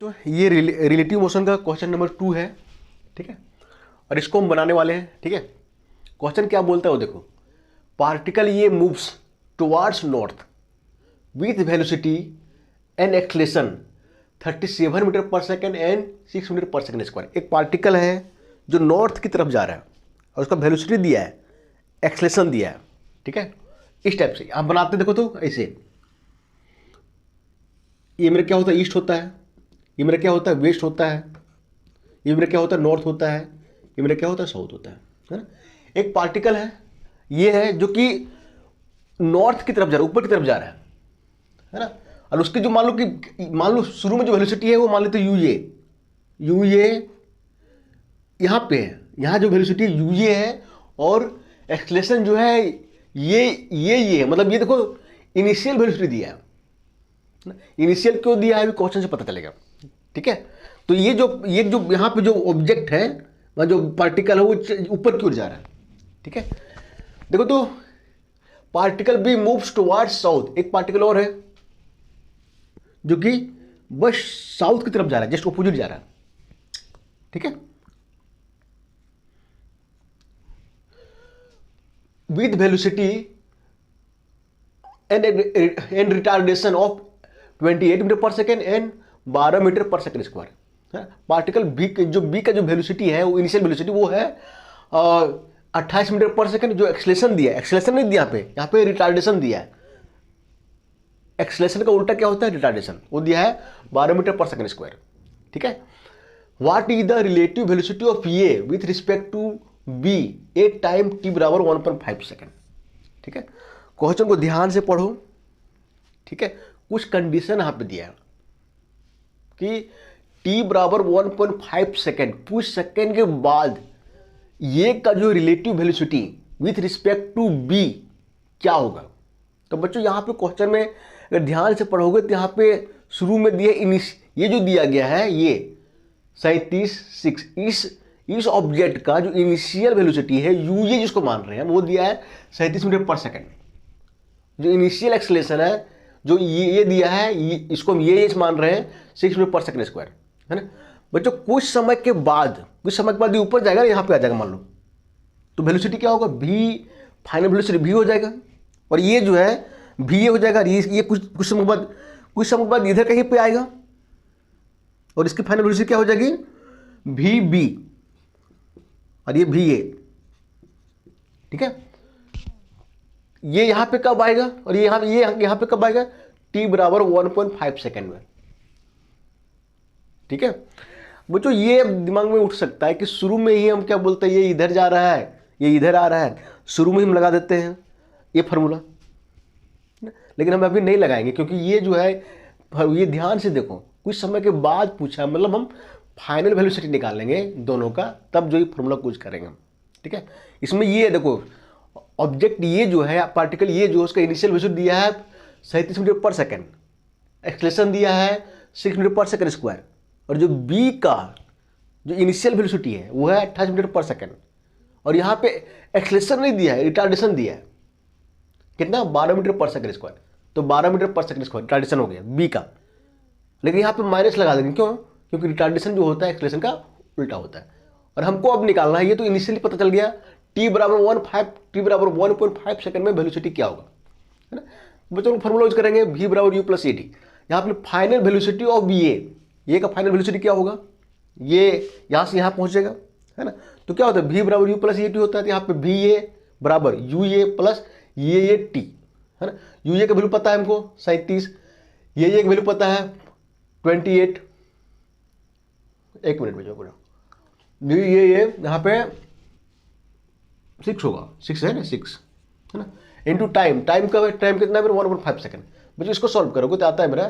तो ये relative motion का क्वेश्चन नंबर 2 है, ठीक है। और इसको हम बनाने वाले हैं, ठीक है। क्वेश्चन क्या बोलता है वो देखो। पार्टिकल ये moves towards north with velocity and acceleration 37 metre per second and 6 metre per second square. एक पार्टिकल है जो नॉर्थ की तरफ जा रहा है और उसका वेलोसिटी दिया है, एक्सलेशन दिया है, ठीक है। इस टाइप से आप बनाते देखो तो ऐसे, ये मेरा क्या होता है, ईस्ट होता है, ये मेरा क्या होता है, वेस्ट होता है, ये मेरा क्या होता है, नॉर्थ होता है, ये मेरा क्या होता है, साउथ होता है ना। एक पार्टिकल है, ये है जो कि नॉर्थ की तरफ जा रहा है, ऊपर की तरफ जा रहा है ना। और उसकी जो मान लो शुरू में जो वेलोसिटी है वो मान लेते यू ए यहाँ पे है, यहाँ जो वेलोसिटी यू ए है और एक्सलेशन जो है ये मतलब ये देखो इनिशियल वेलोसिटी दिया है। इनिशियल क्यों दिया है अभी क्वेश्चन से पता चलेगा, ठीक है। तो ये जो यहाँ पे जो ऑब्जेक्ट है, जो पार्टिकल है वो ऊपर की ओर जा रहा है, ठीक है। देखो तो particle B moves towards south, एक पार्टिकल और है जो कि बस साउथ की तरफ जा रहा है, जस्ट ऑपोजिट जा रहा है, ठीक है। With velocity and retardation of 28 metre per second and 12 metre per second square. Particle B जो वेलोसिटी है, वो इनिशियल वेलोसिटी वो है 28 मीटर पर सेकेंड। जो एक्सलेशन दिया है, एक्सलेशन नहीं दिया यहाँ पे रिटार्डेशन दिया है। एक्सलेशन का उल्टा क्या होता है, रिटार्डेशन, वो दिया है 12 मीटर पर सेकेंड स्क्वायर, ठीक है। What is the relative velocity of A with respect to B at time T बराबर 1.5 सेकेंड, ठीक है। क्वेश्चन को ध्यान से पढ़ो, ठीक है। कुछ कंडीशन यहां पे दिया है कि t बराबर 1.5 सेकेंड, कुछ सेकेंड के बाद ये का जो relative velocity with respect to b क्या होगा। तो बच्चों यहां पे क्वेश्चन में अगर ध्यान से पढ़ोगे तो यहां पे शुरू में दिया ये जो दिया गया है ये 37.6, इस ऑब्जेक्ट का जो इनिशियल वेलोसिटी है यू ये जिसको मान रहे हैं वो दिया है 37 मीटर पर सेकेंड। जो इनिशियल एक्सलेशन है जो ये दिया है, इसको हम ये मान रहे हैं 6 मीटर पर सेकेंड स्क्वायर, है ना। बच्चों कुछ समय के बाद ये ऊपर जाएगा, यहाँ पे आ जाएगा मान लो, तो वेलोसिटी क्या होगा, भी फाइनल वेलोसिटी भी हो जाएगा और ये जो है भी हो जाएगा। ये कुछ समय के बाद इधर कहीं पे आएगा और इसकी फाइनल वेलोसिटी क्या हो जाएगी, भी बी और ये भी ए, ठीक है। ये यहां पे कब आएगा और ये यहां पे कब आएगा, t बराबर 1.5 सेकेंड में, ठीक है। बच्चों ये दिमाग में उठ सकता है कि शुरू में ही हम क्या बोलते हैं, ये इधर जा रहा है, ये इधर आ रहा है, शुरू में ही हम लगा देते हैं ये फार्मूला, लेकिन हम अभी नहीं लगाएंगे क्योंकि ये जो है, ये ध्यान से देखो, कुछ समय के बाद पूछा, मतलब हम फाइनल वेलोसिटी निकाल लेंगे दोनों का, तब जो ये फार्मूला कुछ करेंगे, ठीक है। इसमें ये देखो ऑब्जेक्ट ये जो है पार्टिकल, ये जो उसका इनिशियल वेलोसिटी दिया है 37 मीटर पर सेकेंड, एक्सलेशन दिया है 6 मीटर पर सेकेंड स्क्वायर, और जो बी का जो इनिशियल वेलोसिटी है वो है 28 मीटर पर सेकेंड, और यहाँ पे एक्सलेशन नहीं दिया है, रिटार्डेशन दिया है कितना, 12 मीटर पर सेकेंड स्क्वायर। तो 12 metre per second square retardation हो गया बी का, लेकिन यहाँ पे माइनस लगा देंगे, क्यों, क्योंकि रिटार्डेशन जो होता है एक्सलेशन का उल्टा होता है। और हमको अब निकालना है, ये तो इनिशियली पता चल गया t बराबर 1.5 सेकंड में वेलोसिटी क्या होगा, है ना। बच्चों को फॉर्मूला यूज करेंगे v बराबर u प्लस ए टी। यहाँ पे फाइनल वेलोसिटी ऑफ ये का फाइनल वेलोसिटी क्या होगा, ये यहाँ से यहाँ पहुँचेगा, है ना। तो क्या होता है, v बराबर u प्लस ए टी होता है, तो यहाँ पे va बराबर u ए प्लस ये टी, है ना। u ए का वैल्यू पता है हमको 37, ये का वैल्यू पता है 28, एक मिनट में जो बोला ये यहाँ पे 6 होगा, 6 है ना, 6 है ना, इनटू टाइम कितना है मेरा 1.5 सेकंड। बच्चों इसको सॉल्व करोगे तो आता है मेरा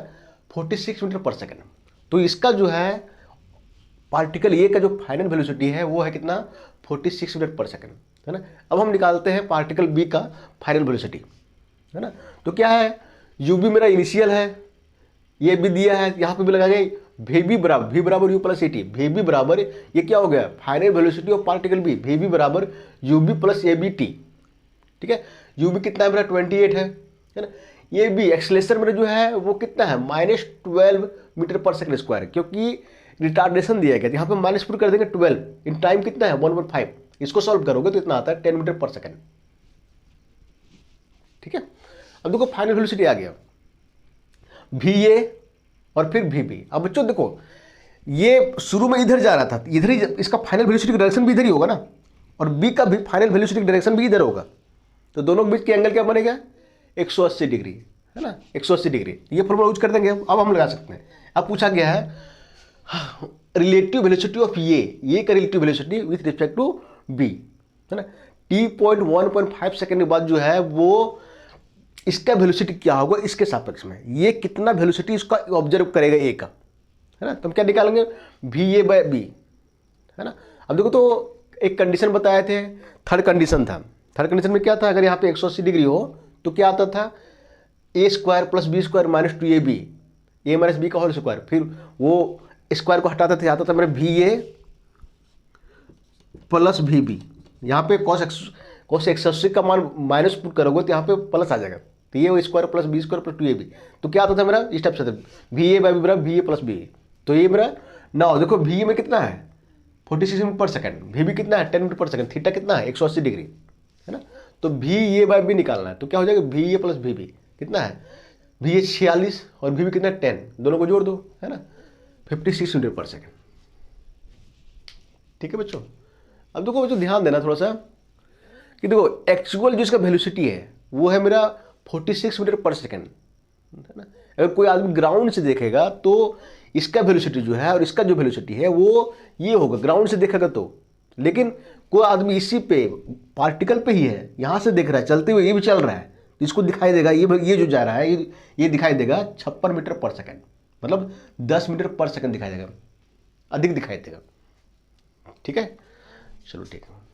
46 मीटर पर सेकंड। तो इसका जो है पार्टिकल ए का जो फाइनल वेलोसिटी है वो है कितना, 46 मीटर पर सेकंड, है ना। अब हम निकालते हैं पार्टिकल बी का फाइनल वेलोसिटी, है ना। तो क्या है, यू बी मेरा इनिशियल है, ये भी दिया है, यहाँ पे भी लगा गया v बराबर u plus A T, v बराबर ये क्या हो गया, final velocity of particle B, v बराबर U B plus A B T, ठीक है। यू बी कितना है मेरा 28 है ना। ये भी एक्सलेशन मेरा जो है वो कितना है, -12 मीटर पर सेकंड स्क्वायर, क्योंकि रिटार्डेशन दिया गया। यहाँ पे माइनस पुट कर देंगे 12, इन टाइम कितना है 1/5, इसको सॉल्व करोगे तो इतना आता है 10 मीटर पर सेकंड। ठीक है, अब देखो फाइनल वेलोसिटी आ गया VA और फिर VB। अब बच्चों देखो ये शुरू में इधर जा रहा था, इधर ही इसका फाइनल वेलोसिटी का डायरेक्शन भी इधर ही होगा ना, और B का भी फाइनल वेलोसिटी का डायरेक्शन भी इधर होगा, तो दोनों के बीच के एंगल क्या बनेगा 180 डिग्री, है ना, 180 डिग्री। ये फॉर्मूला यूज कर देंगे, अब हम लगा सकते हैं। अब पूछा गया है रिलेटिव वेलोसिटी ऑफ ये का relative velocity with respect to B, है ना। t.1.5 सेकंड के बाद जो है वो इसका वेलोसिटी क्या होगा इसके सापेक्ष में, ये कितना वेलोसिटी इसका ऑब्जर्व करेगा A का, है ना। तो हम क्या निकालेंगे VA/B, है ना। अब देखो तो एक कंडीशन बताए थे, थर्ड कंडीशन था। थर्ड कंडीशन में क्या था, अगर यहाँ पे 180 डिग्री हो तो क्या आता था A² + B² - 2AB, A - B का होल स्क्वायर, फिर वो स्क्वायर को हटाते थे, आता था मेरा VA + VB। यहाँ पे cos 180 का मान माइनस पुट करोगे तो यहाँ पे प्लस आ जाएगा, तो ये A² + B² + 2AB, तो क्या आता था मेरा इस टाइप से था VA/B बराबर VA + B। तो ये मेरा ना देखो VA में कितना है 46 मीटर पर सेकंड, VB कितना है 10 मीटर पर सेकंड, थीटा कितना है 180 डिग्री, है ना। तो VA/B निकालना है, तो क्या हो जाएगा VA + VB कितना है, VA 46 और VB कितना है 10, दोनों को जोड़ दो, है ना, 56 मीटर पर सेकंड। ठीक है बच्चों, अब देखो बच्चों ध्यान देना थोड़ा सा कि देखो एक्चुअल जो इसका वेलोसिटी है वो है मेरा 46 मीटर पर सेकंड, है ना। अगर कोई आदमी ग्राउंड से देखेगा तो इसका वेलोसिटी जो है और इसका जो वेलोसिटी है वो ये होगा ग्राउंड से देखेगा तो, लेकिन कोई आदमी इसी पे पार्टिकल पे ही है, यहाँ से देख रहा है चलते हुए, ये भी चल रहा है, तो इसको दिखाई देगा ये जो जा रहा है ये दिखाई देगा 56 मीटर पर सेकंड, मतलब 10 मीटर पर सेकंड दिखाई देगा, अधिक दिखाई देगा। ठीक है, चलो ठीक है।